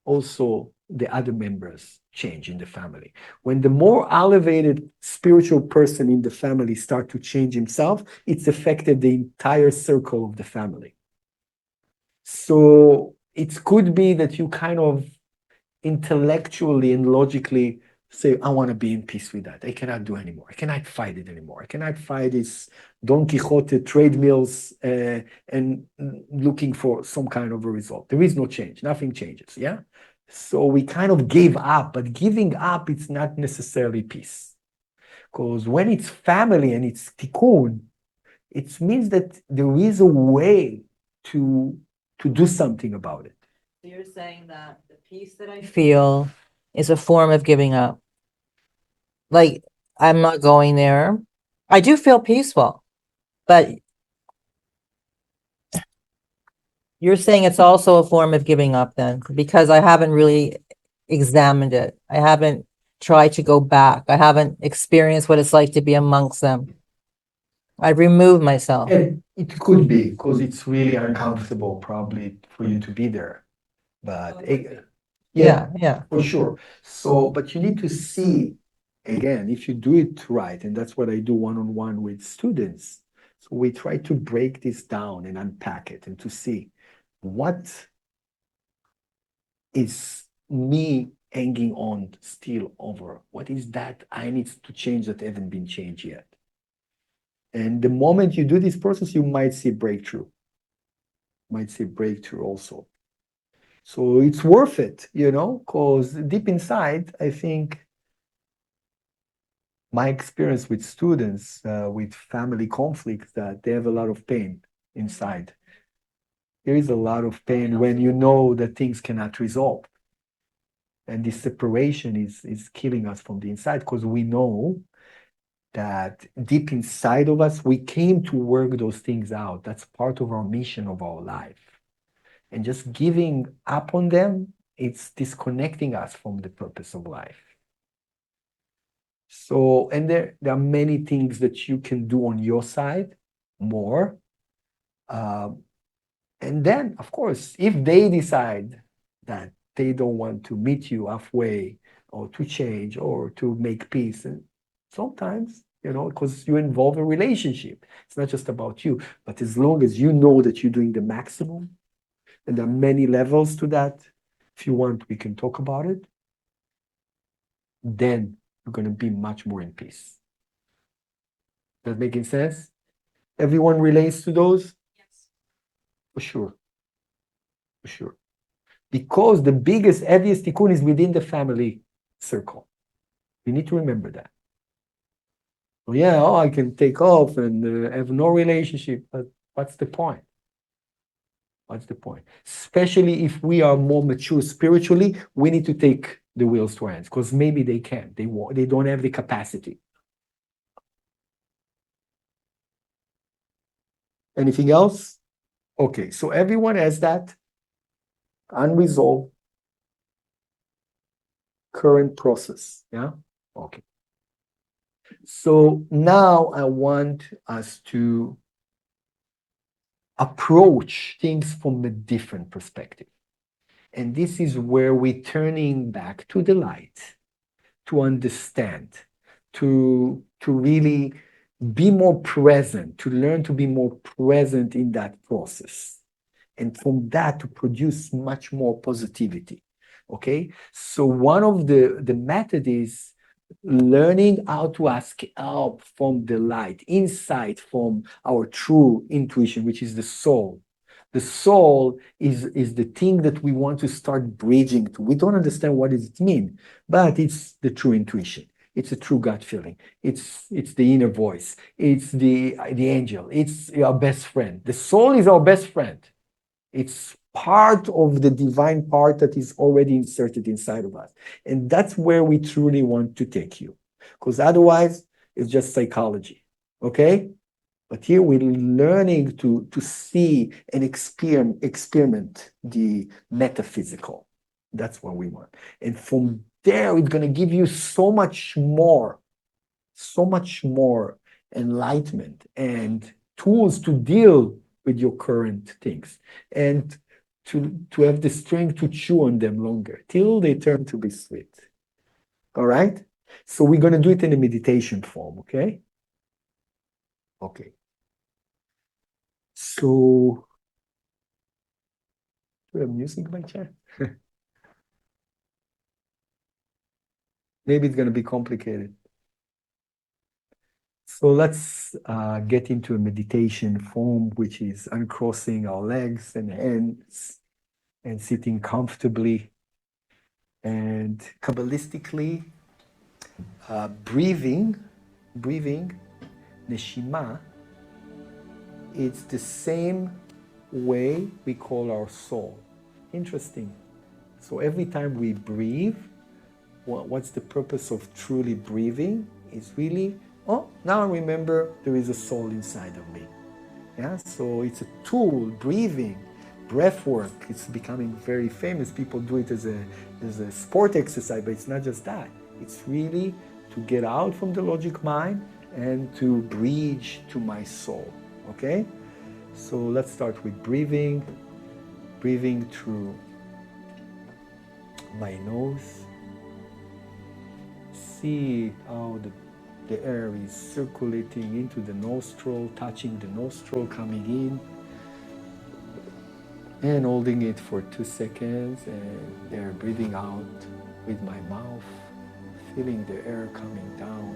also the other members change in the family. When the more elevated spiritual person in the family start to change himself, it's affected the entire circle of the family. So it could be that you kind of intellectually and logically say, I want to be in peace with that. I cannot do anymore. I cannot fight it anymore. I cannot fight this Don Quixote trade mills and looking for some kind of a result. There is no change. Nothing changes. Yeah. So we kind of gave up, but giving up, it's not necessarily peace. Because when it's family and it's tikkun, it means that there is a way to do something about it. So you're saying that the peace that I feel is a form of giving up. Like I'm not going there. I do feel peaceful, but you're saying it's also a form of giving up then, because I haven't really examined it. I haven't tried to go back. I haven't experienced what it's like to be amongst them. I removed myself. And it could be because it's really uncomfortable probably for you to be there. But Yeah. for sure. So, but you need to see again, if you do it right, and that's what I do one-on-one with students. So we try to break this down and unpack it and to see what is me hanging on still over. What is that I need to change that haven't been changed yet? And the moment you do this process, you might see breakthrough. Might see breakthrough also. So it's worth it, because deep inside, I think my experience with students, with family conflicts, that they have a lot of pain inside. There is a lot of pain when you know that things cannot resolve. And this separation is killing us from the inside because we know that deep inside of us, we came to work those things out. That's part of our mission of our life. And just giving up on them, it's disconnecting us from the purpose of life. So, and there are many things that you can do on your side more. And then, of course, if they decide that they don't want to meet you halfway or to change or to make peace, and sometimes, because you involve a relationship, it's not just about you. But as long as you know that you're doing the maximum, and there are many levels to that, if you want, we can talk about it, then you're going to be much more in peace. That making sense? Everyone relates to those? Yes. For sure. For sure. because the biggest, heaviest tikkun is within the family circle. You need to remember that. Well, yeah, oh, I can take off and have no relationship, but what's the point? What's the point? Especially if we are more mature spiritually, we need to take the wheels to our hands because maybe they can't. They don't have the capacity. Anything else? Okay, so everyone has that unresolved current process. Yeah? Okay. So now I want us to approach things from a different perspective. And this is where we're turning back to the light, to understand, to really be more present, to learn to be more present in that process. And from that to produce much more positivity. Okay? So one of the method is learning how to ask help from the light, insight from our true intuition, which is the soul. The soul is the thing that we want to start bridging to. We don't understand what does it mean, but it's the true intuition. It's a true gut feeling. It's the inner voice. It's the angel. It's our best friend. The soul is our best friend. It's part of the divine part that is already inserted inside of us. And that's where we truly want to take you. Because otherwise, it's just psychology. Okay? But here we're learning to see and experiment the metaphysical. That's what we want. And from there, it's going to give you so much more enlightenment and tools to deal with your current things and to have the strength to chew on them longer till they turn to be sweet. All right? So we're going to do it in a meditation form, okay? Okay. So, do I have music by chance? Maybe it's going to be complicated. So let's get into a meditation form, which is uncrossing our legs and hands and sitting comfortably. And Kabbalistically, breathing, neshima, it's the same way we call our soul. Interesting. So every time we breathe, what's the purpose of truly breathing? Is really, oh, now I remember there is a soul inside of me. Yeah, so it's a tool, breathing, breath work. It's becoming very famous. People do it as a sport exercise, but it's not just that. It's really to get out from the logic mind and to bridge to my soul. Okay? So let's start with breathing through my nose. See how the air is circulating into the nostril, touching the nostril, coming in, and holding it for 2 seconds, and there breathing out with my mouth, feeling the air coming down,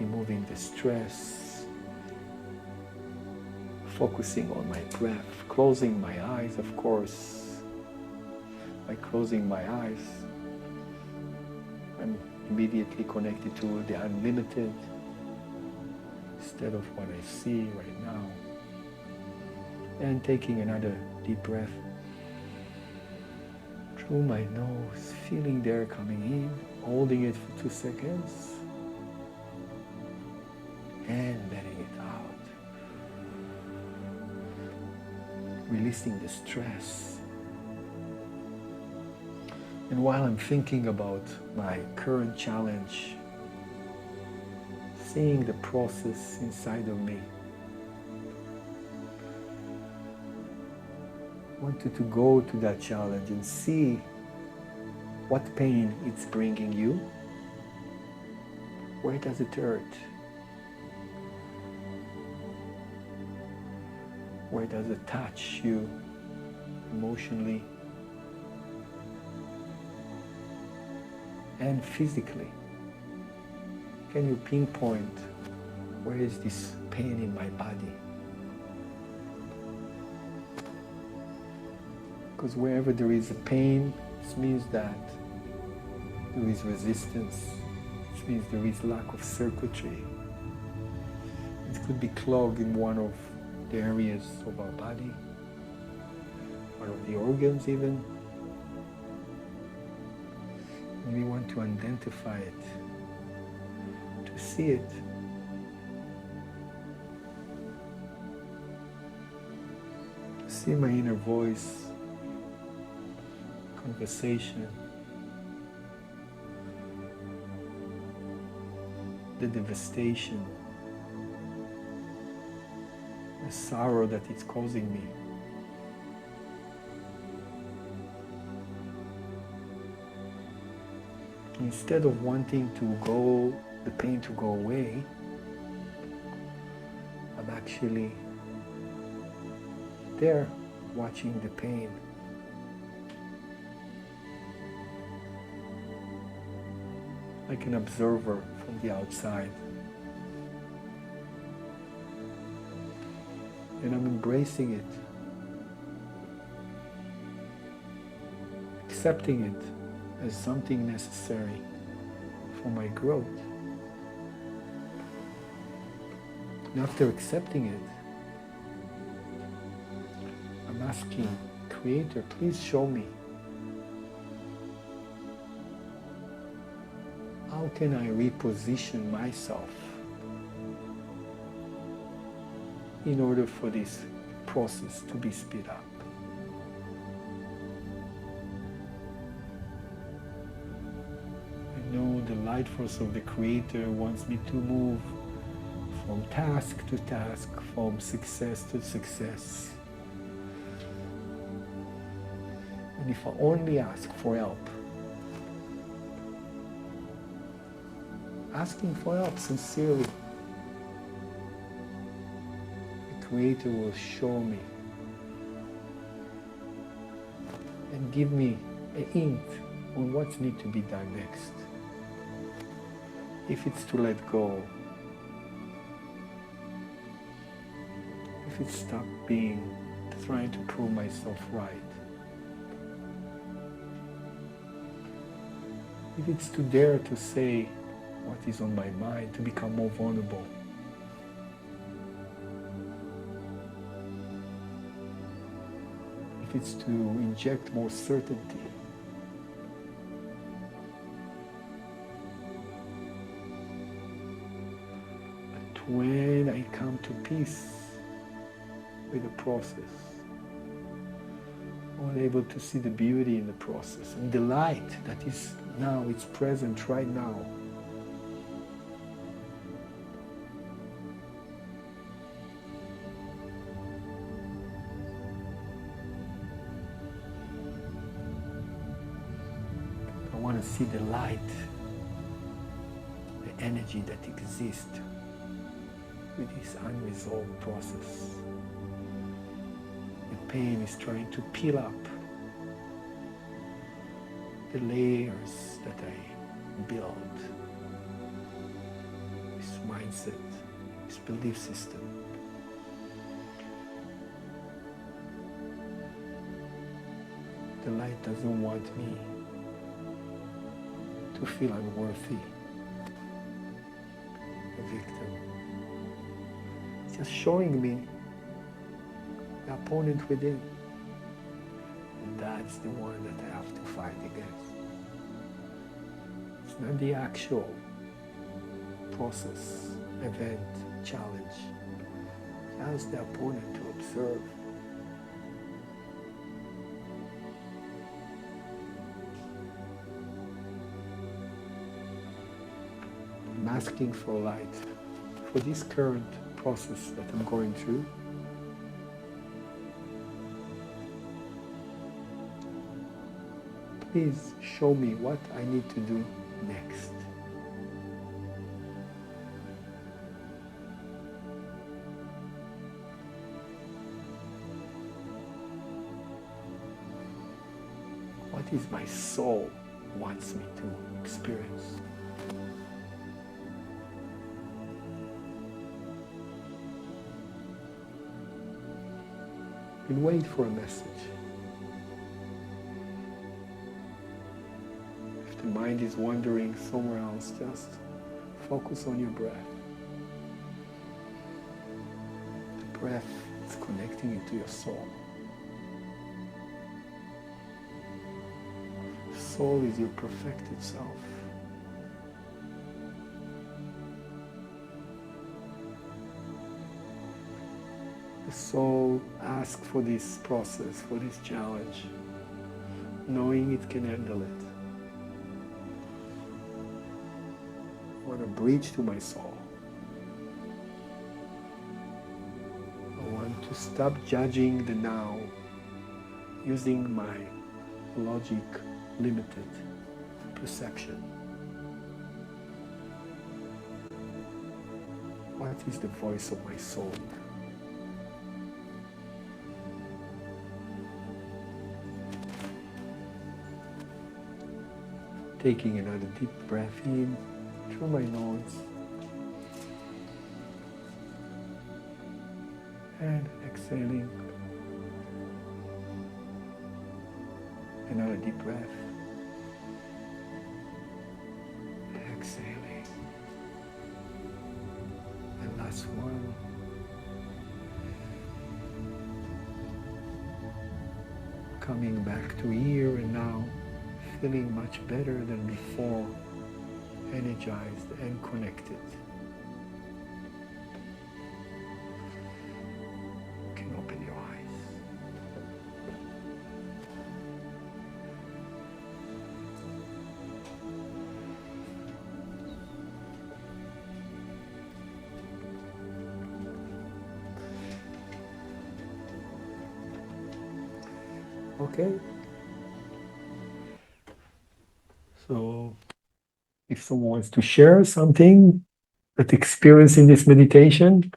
removing the stress, focusing on my breath, closing my eyes, of course. By closing my eyes, I'm immediately connected to the unlimited instead of what I see right now. And taking another deep breath through my nose, feeling the air coming in, holding it for 2 seconds, and letting it out. Releasing the stress. And while I'm thinking about my current challenge, seeing the process inside of me, I wanted to go to that challenge and see what pain it's bringing you. Where does it hurt? Where does it touch you emotionally and physically? Can you pinpoint where is this pain in my body? Because wherever there is a pain, this means that there is resistance. This means there is lack of circuitry. It could be clogged in one of the areas of our body, one of the organs even. And we want to identify it, to see it. To see my inner voice, conversation, the devastation, the sorrow that it's causing me. Instead of wanting the pain to go away, I'm actually there watching the pain. Like an observer from the outside. And I'm embracing it, accepting it as something necessary for my growth. And after accepting it, I'm asking, Creator, please show me. How can I reposition myself in order for this process to be sped up? I know the light force of the Creator wants me to move from task to task, from success to success. And if I only ask for help, asking for help sincerely, the Creator will show me and give me a hint on what needs to be done next. If it's to let go, if it's stop trying to prove myself right, if it's to dare to say what is on my mind, to become more vulnerable. If it's to inject more certainty. But when I come to peace with the process, I'm able to see the beauty in the process and the light that is now, it's present right now. I want to see the light, the energy that exists with this unresolved process. The pain is trying to peel up the layers that I built, this mindset, this belief system. The light doesn't want me to feel unworthy, a victim. It's just showing me the opponent within. And that's the one that I have to fight against. It's not the actual process, event, challenge. That's the opponent to observe. I'm asking for light for this current process that I'm going through. Please show me what I need to do next. What is my soul wants me to experience? And wait for a message. the mind is wandering somewhere else, just focus on your breath. The breath is connecting you to your soul. Soul is your perfected self. The soul asks for this process, for this challenge, knowing it can handle it. I want to breach to my soul. I want to stop judging the now, using my logic limited perception. What is the voice of my soul? Taking another deep breath in through my nose and exhaling. Another deep breath. Exhaling. And last one. Coming back to here and now, feeling much better than before, energized and connected. You can open your eyes. Okay. So, if someone wants to share something that experience in this meditation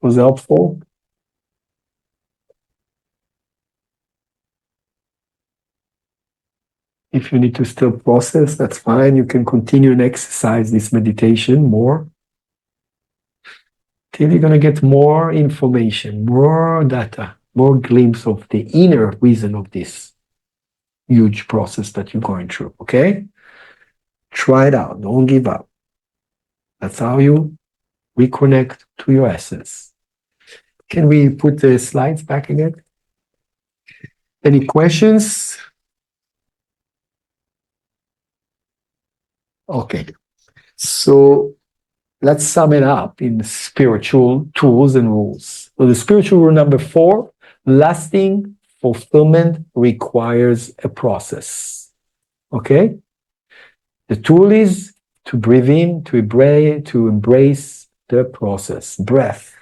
was helpful. If you need to still process, that's fine. You can continue and exercise this meditation more till you're going to get more information, more data, more glimpse of the inner reason of this huge process that you're going through, okay? Try it out. Don't give up. That's how you reconnect to your essence. Can we put the slides back again? Any questions? Okay. So let's sum it up in spiritual tools and rules. So the spiritual rule number 4, lasting fulfillment requires a process. Okay? The tool is to breathe in, to embrace the process. Breath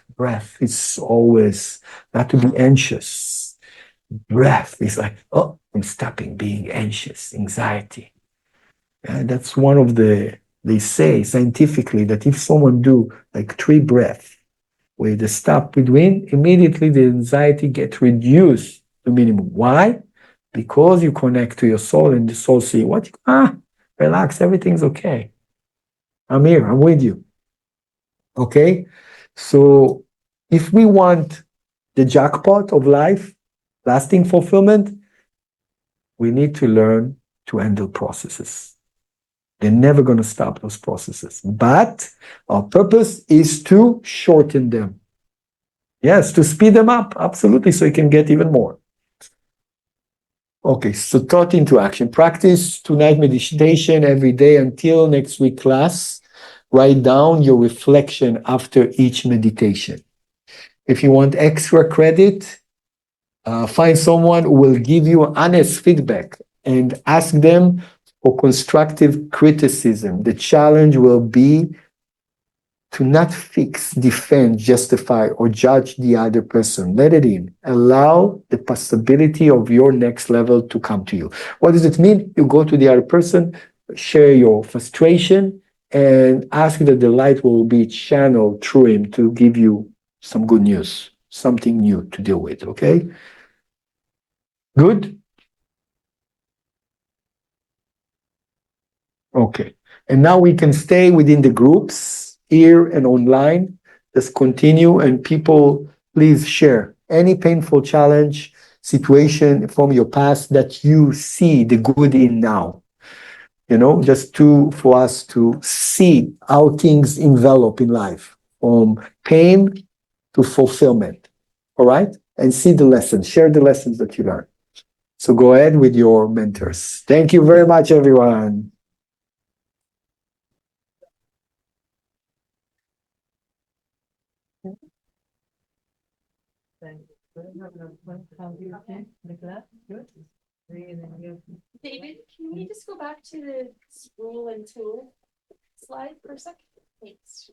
is always not to be anxious. Breath is like, oh, I'm stopping being anxious, anxiety. And that's one of they say scientifically that if someone do like 3 breaths with a stop between, immediately the anxiety gets reduced to minimum. Why? Because you connect to your soul and the soul see what? Relax, everything's okay. I'm here, I'm with you. Okay? So if we want the jackpot of life, lasting fulfillment, we need to learn to handle processes. They're never going to stop those processes. But our purpose is to shorten them. Yes, to speed them up, absolutely, so you can get even more. Okay, so thought into action. Practice tonight meditation every day until next week class. Write down your reflection after each meditation. If you want extra credit, find someone who will give you honest feedback and ask them for constructive criticism. The challenge will be to not fix, defend, justify, or judge the other person. Let it in. Allow the possibility of your next level to come to you. What does it mean? You go to the other person, share your frustration, and ask that the light will be channeled through him to give you some good news, something new to deal with, okay? Good? Okay. And now we can stay within the groups here and online. Just continue, and people, please share any painful challenge. situation from your past that you see the good in now. Just for us to see how things envelop in life, from pain to fulfillment. All right? And see the lessons, share the lessons that you learn. So go ahead with your mentors. Thank you very much, everyone. David, can we just go back to the scroll and tool slide for a second? Thanks.